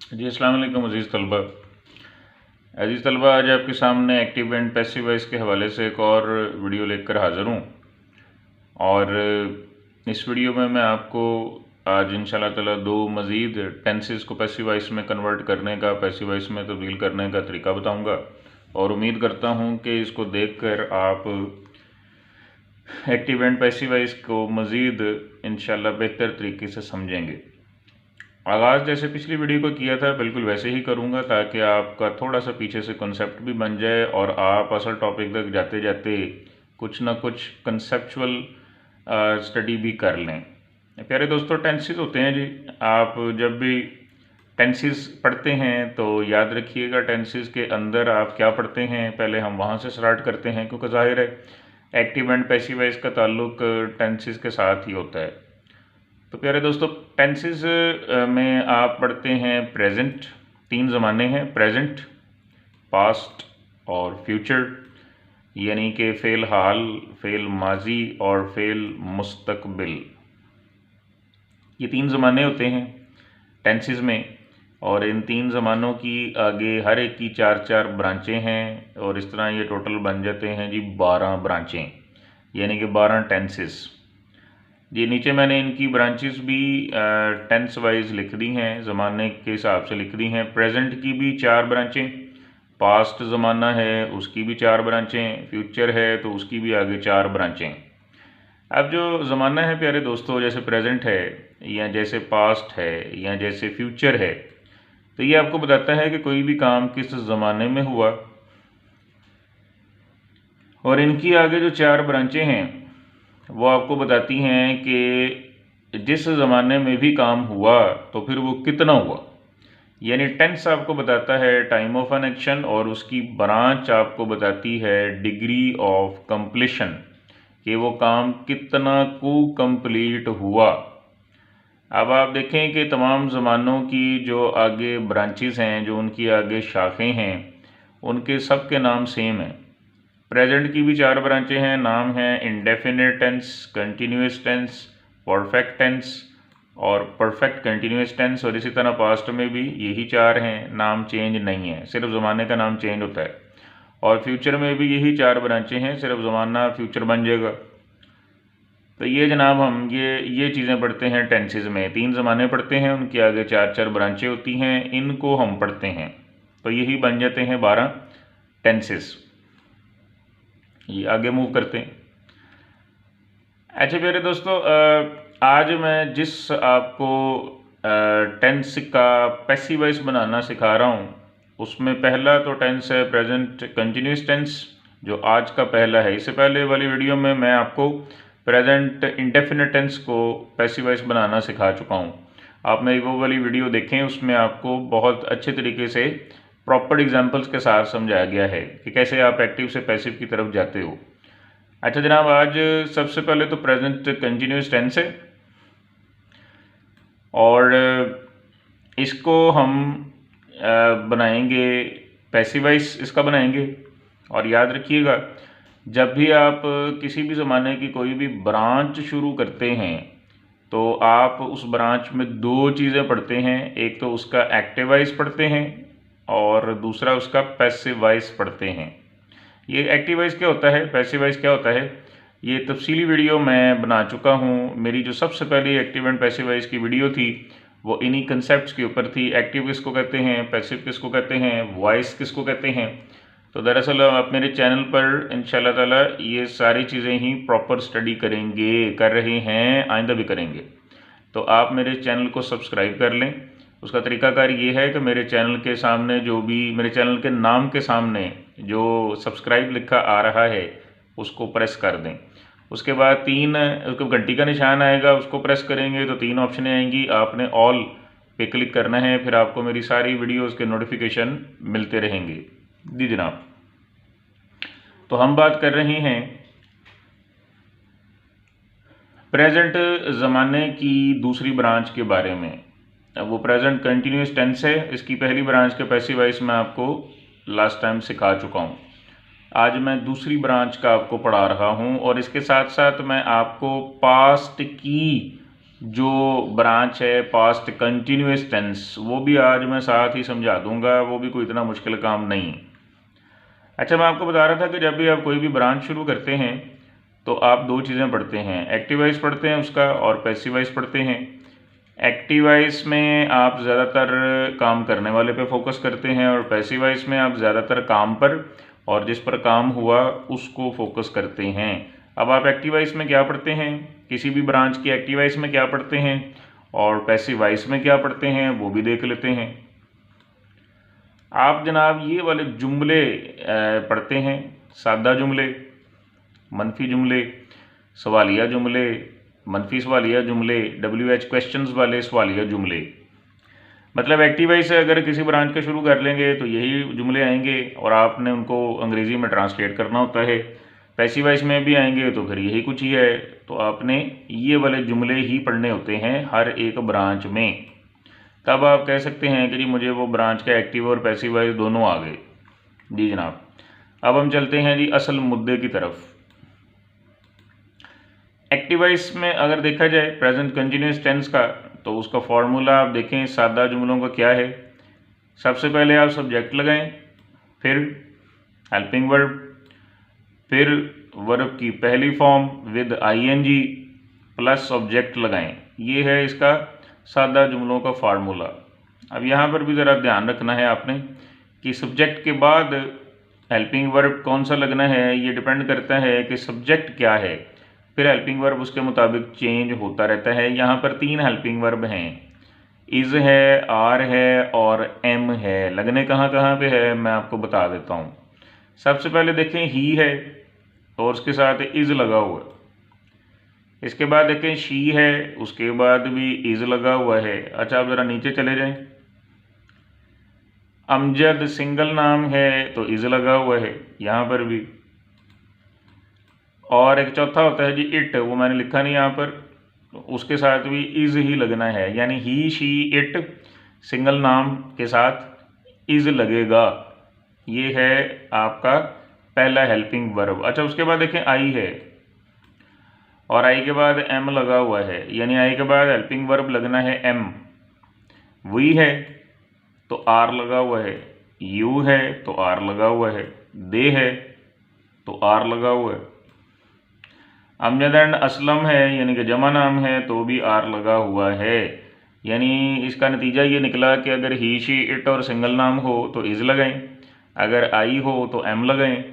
जी अस्सलाम वालेकुम अज़ीज़ तलबा, आज आपके सामने एक्टिव एंड पैसिव वॉइस के हवाले से एक और वीडियो लेकर हाज़िर हूँ। और इस वीडियो में मैं आपको आज इंशाल्लाह ताला दो मज़ीद टेंसेस को पैसिव वॉइस में कन्वर्ट करने का, पैसिव वॉइस में तब्दील करने का तरीका बताऊँगा। और उम्मीद करता हूँ कि इसको देखकर आप एक्टिव एंड पैसिव वॉइस को मज़ीद इंशाल्लाह बेहतर तरीके से समझेंगे। आगाज़ जैसे पिछली वीडियो को किया था बिल्कुल वैसे ही करूँगा, ताकि आपका थोड़ा सा पीछे से कॉन्सेप्ट भी बन जाए और आप असल टॉपिक तक जाते जाते कुछ ना कुछ कंसेप्चुअल स्टडी भी कर लें। प्यारे दोस्तों, टेंसेस होते हैं जी। आप जब भी टेंसेस पढ़ते हैं तो याद रखिएगा टेंसेस के अंदर आप क्या पढ़ते हैं, पहले हम वहाँ से स्टार्ट करते हैं, क्योंकि ज़ाहिर है एक्टिव एंड पैसिव वॉइस का ताल्लुक टेंसेस के साथ ही होता है। तो प्यारे दोस्तों, टेंसेस में आप पढ़ते हैं प्रेजेंट। तीन ज़माने हैं, प्रेजेंट, पास्ट और फ्यूचर, यानी कि फ़ेल हाल, फ़ेल माजी और फ़ेल मुस्तकबिल। ये तीन ज़माने होते हैं टेंसेस में, और इन तीन ज़मानों की आगे हर एक की चार चार ब्रांचें हैं, और इस तरह ये टोटल बन जाते हैं जी 12 ब्रांचें, यानी कि 12 टेंसेस। ये नीचे मैंने इनकी ब्रांचेस भी टेंस वाइज लिख दी हैं, ज़माने के हिसाब से लिख दी हैं। प्रेजेंट की भी 4 ब्रांचें, पास्ट ज़माना है उसकी भी 4 ब्रांचें, फ्यूचर है तो उसकी भी आगे 4 ब्रांचें। अब जो ज़माना है प्यारे दोस्तों, जैसे प्रेजेंट है या जैसे पास्ट है या जैसे फ्यूचर है, तो ये आपको बताता है कि कोई भी काम किस ज़माने में हुआ। और इनकी आगे जो 4 ब्रांचें हैं वो आपको बताती हैं कि जिस ज़माने में भी काम हुआ तो फिर वो कितना हुआ। यानी टेंस आपको बताता है टाइम ऑफ एन एक्शन, और उसकी ब्रांच आपको बताती है डिग्री ऑफ कंप्लीशन, कि वो काम कितना को कंप्लीट हुआ। अब आप देखें कि तमाम ज़मानों की जो आगे ब्रांचेस हैं, जो उनकी आगे शाखें हैं, उनके सब के नाम सेम हैं। प्रेजेंट की भी 4 ब्रांचें हैं, नाम हैं indefinite tense, continuous tense, perfect tense और परफेक्ट कंटिन्यूस टेंस। और इसी तरह पास्ट में भी यही 4 हैं, नाम चेंज नहीं है, सिर्फ ज़माने का नाम चेंज होता है। और फ्यूचर में भी यही 4 ब्रांचें हैं, सिर्फ ज़माना फ्यूचर बन जाएगा। तो ये जनाब हम ये चीज़ें पढ़ते हैं टेंसेस में। 3 ज़माने पढ़ते हैं, उनके आगे 4 ब्रांचें होती हैं, इनको हम पढ़ते हैं, तो यही बन जाते हैं 12 टेंसेस। ये आगे मूव करते हैं। अच्छा प्यारे दोस्तों, आज मैं जिस आपको टेंस का पैसिव वॉइस बनाना सिखा रहा हूँ, उसमें पहला तो टेंस है प्रेजेंट कंटिन्यूस टेंस, जो आज का पहला है। इससे पहले वाली वीडियो में मैं आपको प्रेजेंट इंडेफिनिट टेंस को पैसिव वॉइस बनाना सिखा चुका हूँ। आप मेरी वो वाली वीडियो देखें, उसमें आपको बहुत अच्छे तरीके से प्रॉपर एग्जाम्पल्स के साथ समझाया गया है कि कैसे आप एक्टिव से पैसिव की तरफ जाते हो। अच्छा जनाब, आज सबसे पहले तो प्रेजेंट कंटिन्यूस टेंस है, और इसको हम बनाएंगे पैसिव वॉइस, इसका बनाएंगे। और याद रखिएगा, जब भी आप किसी भी ज़माने की कोई भी ब्रांच शुरू करते हैं तो आप उस ब्रांच में 2 चीज़ें पढ़ते हैं, एक तो उसका एक्टिव वॉइस पढ़ते हैं और दूसरा उसका पैसिव वॉइस पढ़ते हैं। ये एक्टिव वॉइस क्या होता है, पैसिव वॉइस क्या होता है, ये तफसीली वीडियो मैं बना चुका हूँ। मेरी जो सबसे पहली एक्टिव एंड पैसिव वॉइस की वीडियो थी वो इन्हीं कंसेप्ट्स के ऊपर थी। एक्टिव किसको कहते हैं, पैसिव किसको कहते हैं, वॉइस किसको कहते हैं। तो दरअसल आप मेरे चैनल पर इंशाल्लाह ताला ये सारी चीज़ें ही प्रॉपर स्टडी करेंगे, कर रहे हैं, आइंदा भी करेंगे। तो आप मेरे चैनल को सब्सक्राइब कर लें। उसका तरीकाकार ये है कि मेरे चैनल के सामने जो भी, मेरे चैनल के नाम के सामने जो सब्सक्राइब लिखा आ रहा है उसको प्रेस कर दें। उसके बाद 3 उसको घंटी का निशान आएगा, उसको प्रेस करेंगे तो 3 ऑप्शनें आएंगी, आपने ऑल पे क्लिक करना है, फिर आपको मेरी सारी वीडियोज़ के नोटिफिकेशन मिलते रहेंगे। जी जनाब, तो हम बात कर रहे हैं प्रेजेंट ज़माने की दूसरी ब्रांच के बारे में। अब वो प्रेजेंट कंटिन्यूस टेंस है, इसकी पहली ब्रांच के पैसिव वॉइस मैं आपको लास्ट टाइम सिखा चुका हूँ। आज मैं दूसरी ब्रांच का आपको पढ़ा रहा हूँ, और इसके साथ साथ मैं आपको पास्ट की जो ब्रांच है पास्ट कंटिन्यूस टेंस, वो भी आज मैं साथ ही समझा दूंगा, वो भी कोई इतना मुश्किल काम नहीं है। अच्छा, मैं आपको बता रहा था कि जब भी आप कोई भी ब्रांच शुरू करते हैं तो आप दो चीज़ें पढ़ते हैं, एक्टिव वॉइस पढ़ते हैं उसका और पैसिव वॉइस पढ़ते हैं। एक्टिव वॉइस में आप ज़्यादातर काम करने वाले पे फोकस करते हैं और पैसिव वॉइस में आप ज़्यादातर काम पर और जिस पर काम हुआ उसको फोकस करते हैं। अब आप एक्टिव वॉइस में क्या पढ़ते हैं, किसी भी ब्रांच की एक्टिव वॉइस में क्या पढ़ते हैं और पैसिव वॉइस में क्या पढ़ते हैं वो भी देख लेते हैं। आप जनाब ये वाले जुमले पढ़ते हैं, सादा जुमले, मनफी जुमले, सवालिया जुमले, मनफी सवालिया जुमले, WH क्वेश्चंस वाले सवालिया जुमले। मतलब एक्टिव वॉइस से अगर किसी ब्रांच का शुरू कर लेंगे तो यही जुमले आएंगे और आपने उनको अंग्रेज़ी में ट्रांसलेट करना होता है। पैसिव वॉइस में भी आएंगे तो फिर यही कुछ ही है, तो आपने ये वाले जुमले ही पढ़ने होते हैं हर एक ब्रांच में। तब आप कह सकते हैं कि जी मुझे वो ब्रांच का एक्टिव और पैसिव वॉइस दोनों आ गए। जी जनाब, अब हम चलते हैं जी असल मुद्दे की तरफ। एक्टिव वॉइस में अगर देखा जाए प्रेजेंट कंटिन्यूस टेंस का, तो उसका फॉर्मूला आप देखें सादा जुमलों का क्या है। सबसे पहले आप सब्जेक्ट लगाएं, फिर हेल्पिंग वर्ब, फिर वर्ब की पहली form with ING plus object लगाएं। ये है इसका सादा जुमलों का फार्मूला। अब यहाँ पर भी ज़रा ध्यान रखना है आपने कि सब्जेक्ट के बाद हेल्पिंग वर्ब कौन सा लगना है, ये डिपेंड करता है कि सब्जेक्ट क्या है, फिर हेल्पिंग वर्ब उसके मुताबिक चेंज होता रहता है। यहाँ पर 3 हेल्पिंग वर्ब हैं, इज़ है, आर है और एम है। लगने कहाँ कहाँ पे है मैं आपको बता देता हूँ। सबसे पहले देखें ही है और उसके साथ इज़ लगा हुआ है। इसके बाद देखें शी है, उसके बाद भी इज़ लगा हुआ है। अच्छा, आप ज़रा नीचे चले जाएं। अमजद सिंगल नाम है तो इज़ लगा हुआ है यहाँ पर भी। और एक चौथा होता है जी इट, वो मैंने लिखा नहीं यहाँ पर, तो उसके साथ भी इज़ ही लगना है, यानी ही शी इट सिंगल नाम के साथ इज़ लगेगा। ये है आपका पहला हेल्पिंग वर्ब। अच्छा, उसके बाद देखें आई है और आई के बाद एम लगा हुआ है, यानी आई के बाद हेल्पिंग वर्ब लगना है एम। वी है तो आर लगा हुआ है, यू है तो आर लगा हुआ है, दे है तो आर लगा हुआ है। अमजद एंड असलम है यानी कि जमा नाम है तो भी आर लगा हुआ है। यानी इसका नतीजा ये निकला कि अगर ही शी इट और सिंगल नाम हो तो इज़ लगाएं, अगर आई हो तो एम लगाएं,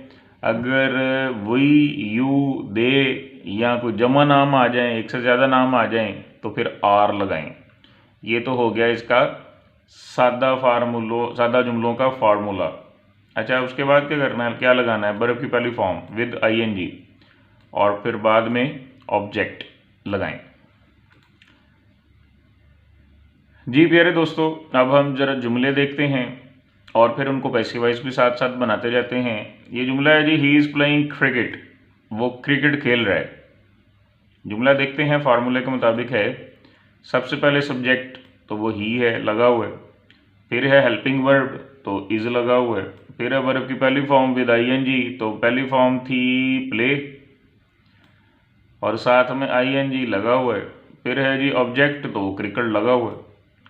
अगर वी यू दे या कोई जमा नाम आ जाएं, एक से ज़्यादा नाम आ जाएं तो फिर आर लगाएं। ये तो हो गया इसका सादा जुमलों का फार्मूला। अच्छा, उसके बाद क्या करना है, क्या लगाना है, वर्ब की पहली फॉर्म विद ING और फिर बाद में ऑब्जेक्ट लगाएं। जी प्यारे दोस्तों, अब हम ज़रा जुमले देखते हैं और फिर उनको पैसिव वॉइस भी साथ साथ बनाते जाते हैं। ये जुमला है जी ही इज़ प्लेइंग क्रिकेट, वो क्रिकेट खेल रहा है। जुमला देखते हैं, फार्मूले के मुताबिक है। सबसे पहले सब्जेक्ट तो वो ही है लगा हुआ है, फिर है हेल्पिंग वर्ब तो इज़ लगा हुआ है, फिर है वर्ब की पहली फॉर्म विद ING, तो पहली फॉर्म थी प्ले और साथ में ING लगा हुआ है, फिर है जी ऑब्जेक्ट तो क्रिकेट लगा हुआ है।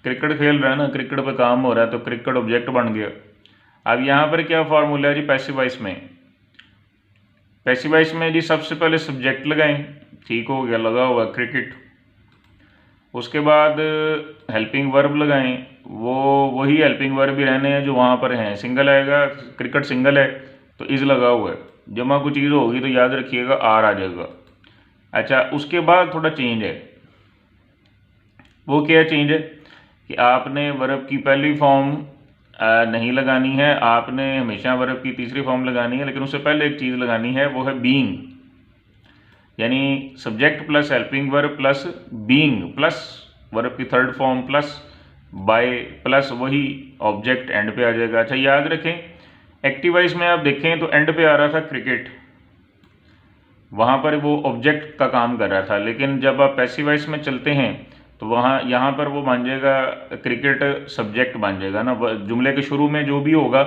क्रिकेट खेल रहा है ना, क्रिकेट पे काम हो रहा है तो क्रिकेट ऑब्जेक्ट बन गया। अब यहाँ पर क्या फार्मूला है जी पैसिव वॉइस में, पैसिव वॉइस में जी सबसे पहले सब्जेक्ट लगाएं, ठीक हो गया लगा हुआ क्रिकेट। उसके बाद हेल्पिंग वर्ब लगाएं, वो वही हेल्पिंग वर्ब भी रहने हैं जो वहाँ पर हैं। सिंगल आएगा, क्रिकेट सिंगल है तो इज़ लगा हुआ है, जमा कोई चीज़ होगी तो याद रखिएगा आर आ जाएगा। अच्छा, उसके बाद थोड़ा चेंज है, वो क्या चेंज है कि आपने वर्ब की पहली फॉर्म नहीं लगानी है, आपने हमेशा वर्ब की तीसरी फॉर्म लगानी है, लेकिन उससे पहले एक चीज़ लगानी है, वो है बीइंग, यानी subject plus helping verb plus being plus verb की third form plus by plus वही ऑब्जेक्ट एंड पे आ जाएगा। अच्छा, याद रखें एक्टिव वॉइस में आप देखें तो एंड पे आ रहा था क्रिकेट, वहाँ पर वो ऑब्जेक्ट का काम कर रहा था, लेकिन जब आप पैसिव वॉइस में चलते हैं तो वहाँ यहाँ पर वो बन जाएगा क्रिकेट सब्जेक्ट बन जाएगा ना, जुमले के शुरू में जो भी होगा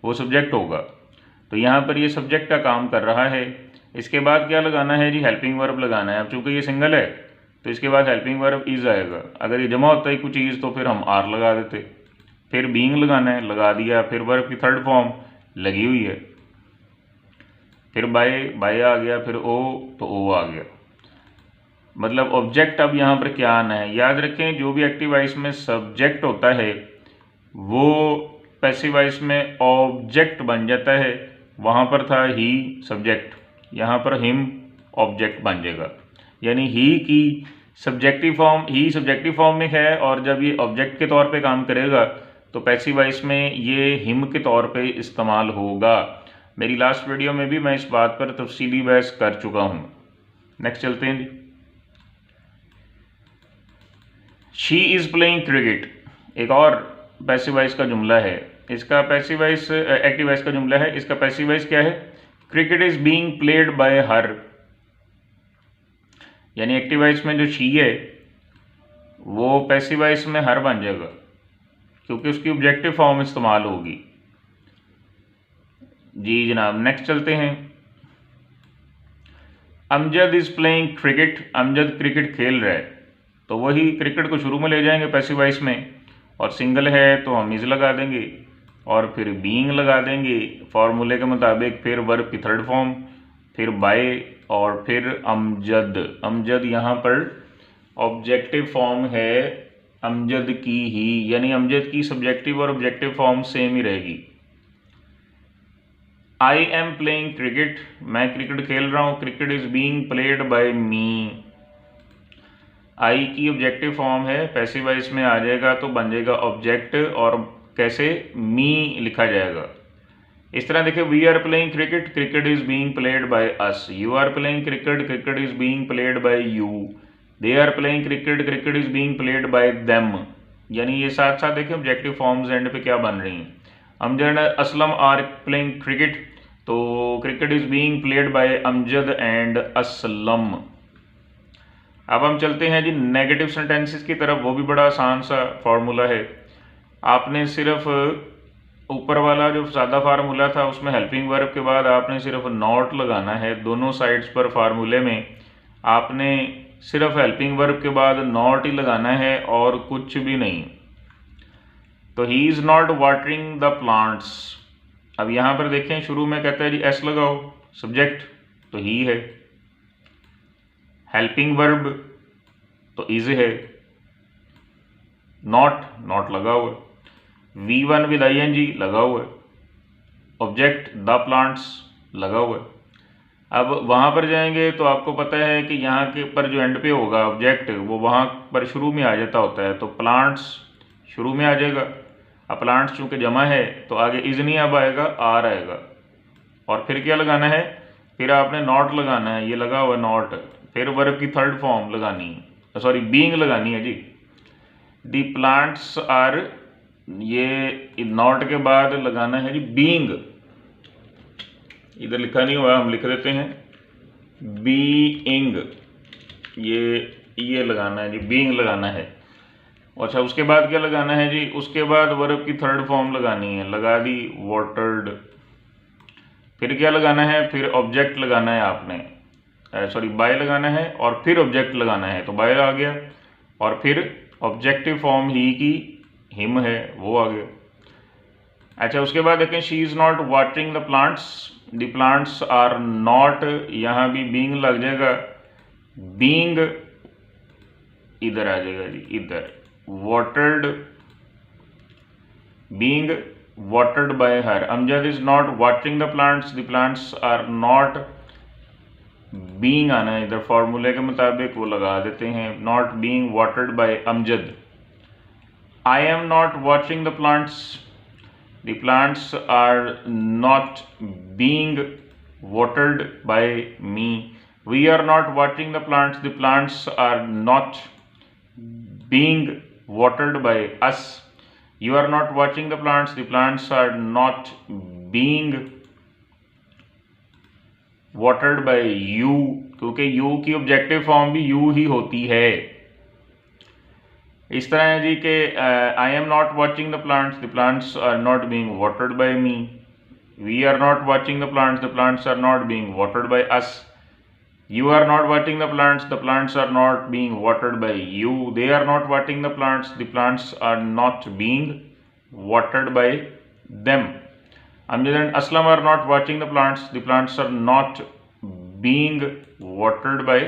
वो सब्जेक्ट होगा, तो यहाँ पर ये सब्जेक्ट का काम कर रहा है। इसके बाद क्या लगाना है जी, हेल्पिंग वर्ब लगाना है। अब चूँकि ये सिंगल है तो इसके बाद हेल्पिंग वर्ब इज़ आएगा। अगर ये जमा होता है कुछ चीज़ तो फिर हम आर लगा देते। फिर बीइंग लगाना है, लगा दिया। फिर वर्ब की थर्ड फॉर्म लगी हुई है। फिर बाय आ गया। फिर ओ तो ओ आ गया। मतलब ऑब्जेक्ट अब यहाँ पर क्या आना है, याद रखें जो भी एक्टिव वॉइस में सब्जेक्ट होता है वो पैसिव वॉइस में ऑब्जेक्ट बन जाता है। वहाँ पर था ही सब्जेक्ट, यहाँ पर हिम ऑब्जेक्ट बन जाएगा। यानी ही की सब्जेक्टिव फॉर्म में है, और जब ये ऑब्जेक्ट के तौर पे काम करेगा तो पैसिव वॉइस में ये हिम के तौर पे इस्तेमाल होगा। मेरी लास्ट वीडियो में भी मैं इस बात पर तफसीली बहस कर चुका हूँ। नेक्स्ट चलते हैं जी। शी इज़ प्लेइंग क्रिकेट एक और पैसिव वॉइस का जुमला है। इसका पैसिव वॉइस एक्टिव वॉइस का जुमला है। इसका पैसिव वॉइस क्या है? Cricket is being played bye हर। यानी एक्टिव वॉइस में जो शी है वो पैसिव वॉइस में हर बन जाएगा, क्योंकि उसकी ऑब्जेक्टिव फॉर्म इस्तेमाल होगी। जी जनाब, नेक्स्ट चलते हैं। Amjad is playing cricket. Amjad cricket खेल रहा है, तो वही क्रिकेट को शुरू में ले जाएंगे पैसिव वॉइस में, और सिंगल है तो हम इज़ लगा देंगे और फिर बीइंग लगा देंगे फॉर्मूले के मुताबिक। फिर वर्ब की थर्ड फॉर्म, फिर बाय और फिर अमजद। अमजद यहाँ पर ऑब्जेक्टिव फॉर्म है अमजद की ही, यानी अमजद की सब्जेक्टिव और ऑब्जेक्टिव फॉर्म सेम ही रहेगी। I am playing cricket. मैं क्रिकेट खेल रहा हूँ। Cricket is being played by me. I की ऑब्जेक्टिव फॉर्म है, पैसिव वॉइस में आ जाएगा तो बन जाएगा ऑब्जेक्ट, और कैसे? मी लिखा जाएगा। इस तरह देखिए, we are playing cricket, cricket is being played by us. You are playing cricket, cricket is being played by you. They are playing cricket, cricket is being played by them. यानी ये साथ साथ देखिए ऑब्जेक्टिव फॉर्म्स एंड पे क्या बन रही हैं। Amjad Aslam are playing cricket, तो cricket is being played by Amjad and Aslam. अब हम चलते हैं जी नेगेटिव सेंटेंसेस की तरफ। वो भी बड़ा आसान सा फार्मूला है। आपने सिर्फ ऊपर वाला जो सादा फार्मूला था उसमें हेल्पिंग वर्ब के बाद आपने सिर्फ नॉट लगाना है। दोनों साइड्स पर फार्मूले में आपने सिर्फ हेल्पिंग वर्ब के बाद नॉट ही लगाना है और कुछ भी नहीं। तो he is not watering the plants. अब यहाँ पर देखें, शुरू में कहता है जी एस लगाओ, सब्जेक्ट तो ही है, हेल्पिंग वर्ब तो इज है, नॉट लगा हुआ है, V1 विद ING लगा हुआ है, ऑब्जेक्ट द प्लांट्स लगा हुआ है। अब वहाँ पर जाएंगे तो आपको पता है कि यहाँ के पर जो एंड पे होगा ऑब्जेक्ट वो वहाँ पर शुरू में आ जाता होता है, तो प्लांट्स शुरू में आ जाएगा। अब प्लांट्स चूँकि जमा है तो आगे इज नहीं अब आएगा, आर आएगा। और फिर क्या लगाना है? फिर आपने नॉट लगाना है, ये लगा हुआ नॉट। फिर वर्ब की थर्ड फॉर्म लगानी है, सॉरी बीइंग लगानी है जी। दी प्लांट्स आर, ये नॉट के बाद लगाना है जी बीइंग। इधर लिखा नहीं हुआ, हम लिख देते हैं बीइंग। ये लगाना है जी, बीइंग लगाना है। अच्छा, उसके बाद क्या लगाना है जी? उसके बाद वर्ब की थर्ड फॉर्म लगानी है, लगा दी वाटर्ड। फिर क्या लगाना है? फिर ऑब्जेक्ट लगाना है आपने, सॉरी बाय लगाना है और फिर ऑब्जेक्ट लगाना है, तो बाय आ गया। और फिर ऑब्जेक्टिव फॉर्म ही की हिम है वो आ गया। अच्छा, उसके बाद देखें, she is not watering the plants, the plants are not, यहाँ भी बीइंग लग जाएगा, बीइंग इधर आ जाएगा जी, इधर watered, being watered by her. Amjad is not watering the plants are not, being आना है इधर फॉर्मूले के मुताबिक, वो लगा देते हैं, not being watered by Amjad. I am not watching the plants are not being watered by me. We are not watching the plants are not being watered by us. You are not watching the plants are not being watered by you, क्योंकि you की objective form भी you ही होती है। इस तरह है जी कि I am not watching the plants are not being watered by me. We are not watching the plants are not being watered by us. You are not watering the plants are not being watered by you, they are not watering the plants are not being watered by them. Amjad and Aslam are not watching the plants are not being watered by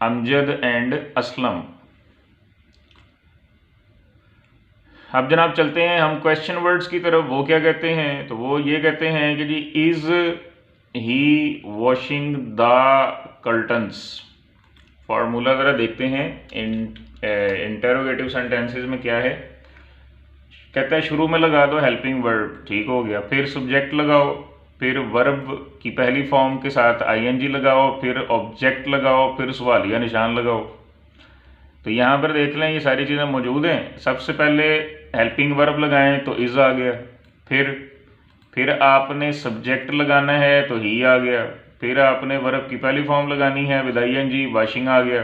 Amjad and Aslam. अब जनाब चलते हैं हम question words की तरफ। वो क्या कहते हैं, तो वो ये कहते हैं कि जी is he washing the curtains. Formula ज़रा देखते हैं इंटरोगेटिव सेंटेंसेस में क्या है। कहता है शुरू में लगा दो हेल्पिंग वर्ब, ठीक हो गया, फिर सब्जेक्ट लगाओ, फिर वर्ब की पहली फॉर्म के साथ आईएनजी लगाओ, फिर ऑब्जेक्ट लगाओ, फिर सवालिया निशान लगाओ। तो यहाँ पर देख लें ये सारी चीज़ें मौजूद हैं। सबसे पहले हेल्पिंग वर्ब लगाएं तो इज़ आ गया, फिर आपने सब्जेक्ट लगाना है तो ही आ गया, फिर आपने वर्ब की पहली फॉर्म लगानी है विद आईएनजी वॉशिंग आ गया,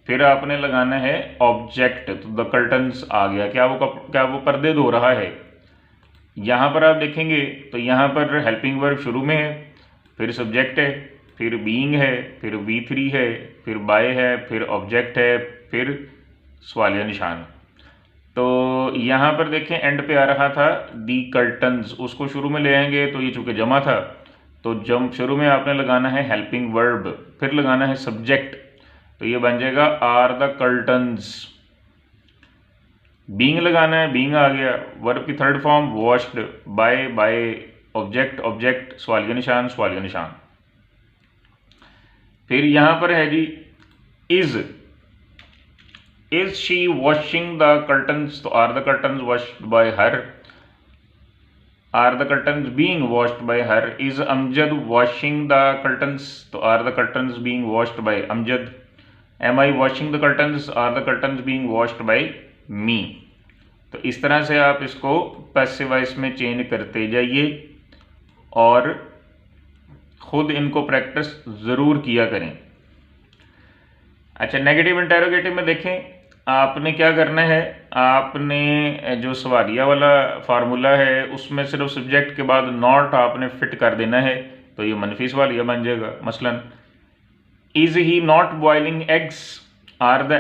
फिर आपने लगाना है ऑब्जेक्ट तो द कर्टन्स आ गया। क्या वो पर्दे धो रहा है। यहाँ पर आप देखेंगे तो यहाँ पर हेल्पिंग वर्ब शुरू में है, फिर सब्जेक्ट है, फिर बीइंग है, फिर V3 है, फिर बाय है, फिर ऑब्जेक्ट है, फिर सवालिया निशान। तो यहाँ पर देखें एंड पे आ रहा था दी कर्टन्स, उसको शुरू में ले आएंगे तो ये चूँकि जमा था तो शुरू में आपने लगाना है हेल्पिंग वर्ब, फिर लगाना है सब्जेक्ट, तो ये बन जाएगा आर द कर्टन्स। बीइंग लगाना है, बीइंग आ गया, वर्ब की third form washed, by object सवालिया निशान। फिर यहाँ पर है जी is she washing the curtains, तो are the curtains washed by her, are the curtains being washed by her. Is Amjad washing the curtains, तो are the curtains being washed by Amjad. Am I washing the curtains, are the curtains being washed by me. तो इस तरह से आप इसको passive voice में change करते जाइए और खुद इनको प्रैक्टिस ज़रूर किया करें। अच्छा, नेगेटिव इंटेरोगेटिव में देखें आपने क्या करना है, आपने जो सवालिया वाला फार्मूला है उसमें सिर्फ सब्जेक्ट के बाद नॉट आपने फिट कर देना है, तो ये मनफी सवालिया बन जाएगा। मसलन is he not boiling eggs, are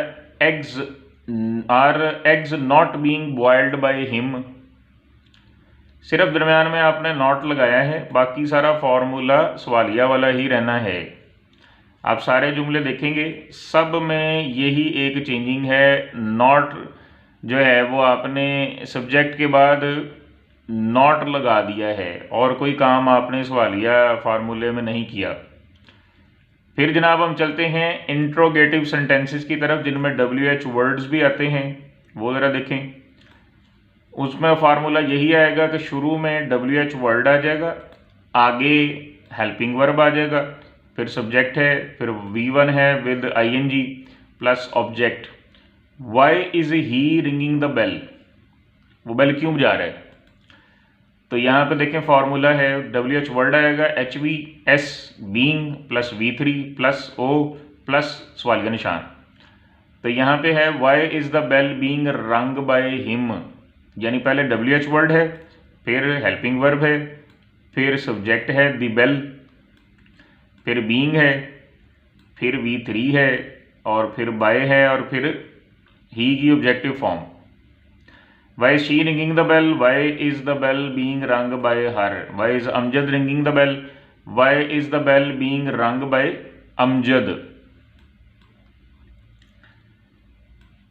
eggs not being boiled by him. सिर्फ दरम्यान में आपने नॉट लगाया है, बाकी सारा फार्मूला सवालिया वाला ही रहना है। आप सारे जुमले देखेंगे सब में यही एक चेंजिंग है, नॉट जो है वो आपने सब्जेक्ट के बाद नॉट लगा दिया है और कोई काम आपने सवालिया फार्मूले में नहीं किया। फिर जनाब हम चलते हैं इंट्रोगेटिव सेंटेंसेस की तरफ जिनमें WH वर्ड्स भी आते हैं, वो ज़रा देखें। उसमें फार्मूला यही आएगा कि शुरू में WH वर्ड आ जाएगा, आगे हेल्पिंग वर्ब आ जाएगा, फिर सब्जेक्ट है, फिर V1 है with ING plus object. Why is he ringing the bell, वो बेल क्यों बजा रहा है। तो यहाँ पे देखें फार्मूला है WH वर्ड आएगा HVS being plus V3 plus O plus सवालिया निशान। तो यहाँ पे है why is the bell being rung by him, यानी पहले WH वर्ड है, फिर हेल्पिंग वर्ब है, फिर सब्जेक्ट है द बेल, फिर बीइंग है, फिर V3 है और फिर बाय है और फिर ही की objective form. Why is she ringing the bell, why is the bell being rung by her, why is Amjad ringing the bell, why is the bell being rung by Amjad.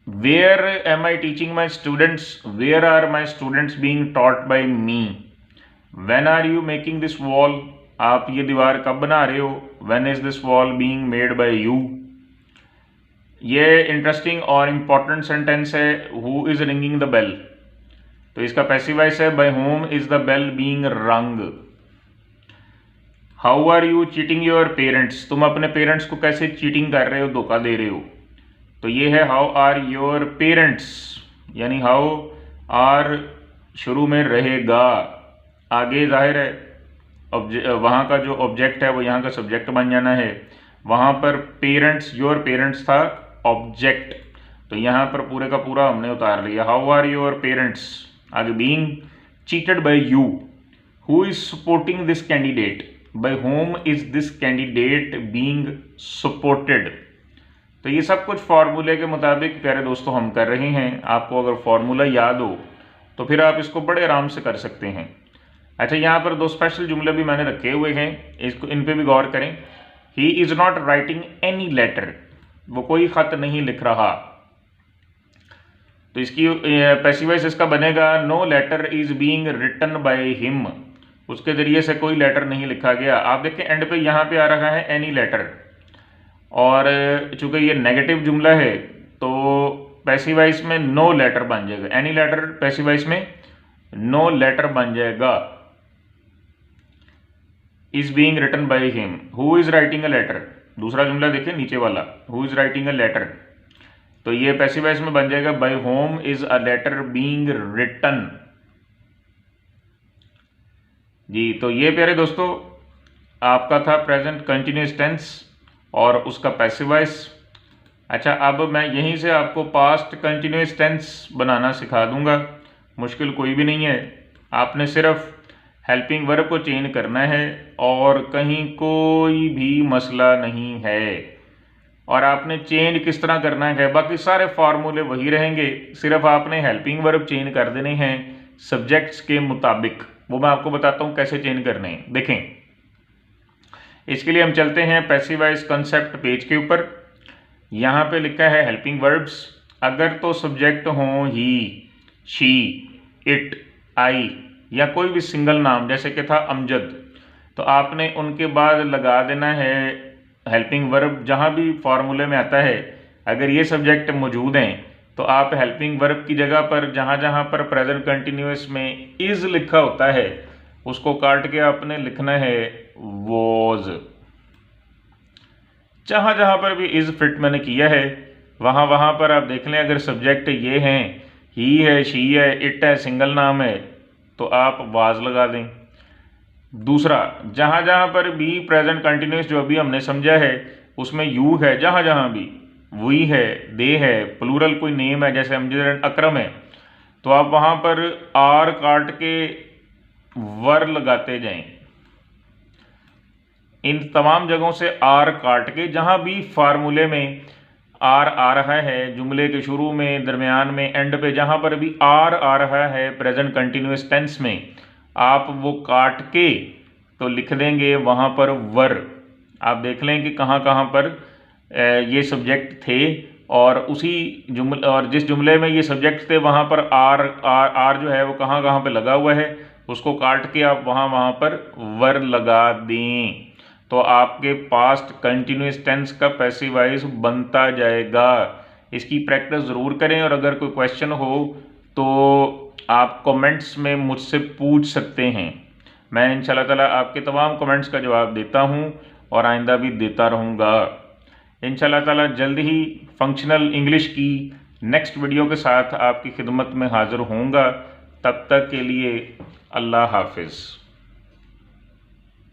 Where am I teaching my students, where are my students being taught by me. When are you making this wall, आप ये दीवार कब बना रहे हो। When is this wall being made by you. ये interesting और important sentence है, who is ringing the bell, तो इसका पैसिव वॉइस है by whom is the bell being rung. How are you cheating your parents, तुम अपने parents को कैसे चीटिंग कर रहे हो, धोखा दे रहे हो। तो ये है हाउ आर योर पेरेंट्स, यानी हाउ आर शुरू में रहेगा, आगे जाहिर है वहाँ का जो ऑब्जेक्ट है वो यहाँ का सब्जेक्ट बन जाना है। वहाँ पर पेरेंट्स, योर पेरेंट्स था ऑब्जेक्ट, तो यहाँ पर पूरे का पूरा हमने उतार लिया। हाउ आर योर पेरेंट्स, आगे being cheated by you, who is supporting this candidate, by whom is this candidate being supported. तो ये सब कुछ फार्मूले के मुताबिक प्यारे दोस्तों हम कर रहे हैं। आपको अगर फार्मूला याद हो तो फिर आप इसको बड़े आराम से कर सकते हैं। अच्छा, यहाँ पर दो स्पेशल जुमले भी मैंने रखे हुए हैं, इसको इन पे भी गौर करें। He is not writing any letter, वो कोई खत नहीं लिख रहा। तो इसकी पैसिव वॉइस इसका बनेगा no letter is being written by him, उसके ज़रिए से कोई लेटर नहीं लिखा गया। आप देखें एंड पे यहाँ पे आ रहा है एनी लेटर, और चूंकि ये नेगेटिव जुमला है तो पैसिव वॉइस में नो लेटर बन जाएगा। एनी लेटर पैसिव वॉइस में नो लेटर बन जाएगा। Is being written by him, who is writing a letter, दूसरा जुमला देखिए नीचे वाला, who is writing a letter, तो ये पैसिव वॉइस में बन जाएगा by whom is a letter being written. जी, तो ये प्यारे दोस्तों आपका था प्रेजेंट कंटिन्यूअस टेंस और उसका पैसिव वॉइस। अच्छा, अब मैं यहीं से आपको पास्ट कंटिन्यूअस टेंस बनाना सिखा दूंगा, मुश्किल कोई भी नहीं है। आपने सिर्फ हेल्पिंग वर्ब को चेंज करना है और कहीं कोई भी मसला नहीं है। और आपने चेंज किस तरह करना है, बाकी सारे फार्मूले वही रहेंगे, सिर्फ आपने हेल्पिंग वर्ब चेंज कर देने हैं सब्जेक्ट्स के मुताबिक। वो मैं आपको बताता हूँ कैसे चेंज करने हैं। देखें, इसके लिए हम चलते हैं पैसिव वॉइस कंसेप्ट पेज के ऊपर। यहाँ पे लिखा है हेल्पिंग वर्ब्स, अगर तो सब्जेक्ट हों ही, शी, इट, आई या कोई भी सिंगल नाम जैसे कि था अमजद, तो आपने उनके बाद लगा देना है हेल्पिंग वर्ब। जहाँ भी फार्मूले में आता है अगर ये सब्जेक्ट मौजूद हैं तो आप हेल्पिंग वर्ब की जगह पर जहाँ जहाँ पर प्रेजेंट कंटिन्यूअस में इज़ लिखा होता है उसको काट के आपने लिखना है वॉज। जहाँ जहाँ पर भी इज़ फिट मैंने किया है वहाँ वहाँ पर आप देख लें, अगर सब्जेक्ट ये हैं, ही है, शी है, इट है, सिंगल नाम है, तो आप वाज लगा दें। दूसरा, जहाँ जहाँ पर भी प्रेजेंट कंटिन्यूअस जो अभी हमने समझा है उसमें यू है, जहाँ जहाँ भी वी है, दे है, प्लूरल कोई नेम है जैसे अमजद अकरम है, तो आप वहाँ पर आर काट के वर लगाते जाएं। इन तमाम जगहों से आर काट के, जहाँ भी फार्मूले में आर आ रहा है, जुमले के शुरू में, दरमियान में, एंड पे जहाँ पर भी आर आ रहा है प्रेजेंट कंटिन्यूअस टेंस में, आप वो काट के तो लिख देंगे वहाँ पर वर। आप देख लें कि कहाँ कहाँ पर ये सब्जेक्ट थे और उसी जुमले और जिस जुमले में ये सब्जेक्ट थे वहाँ पर आर जो है वो कहाँ कहाँ पे लगा हुआ है, उसको काट के आप वहाँ वहाँ पर वर लगा दें, तो आपके पास्ट कंटिन्यूअस टेंस का पैसिव वॉइस बनता जाएगा। इसकी प्रैक्टिस ज़रूर करें और अगर कोई क्वेश्चन हो तो आप कमेंट्स में मुझसे पूछ सकते हैं। मैं इंशाल्लाह ताला आपके तमाम कमेंट्स का जवाब देता हूं और आइंदा भी देता रहूँगा। इंशाल्लाह ताला जल्द ही फंक्शनल इंग्लिश की नेक्स्ट वीडियो के साथ आपकी खिदमत में हाज़िर होऊंगा। तब तक के लिए अल्लाह हाफिज़।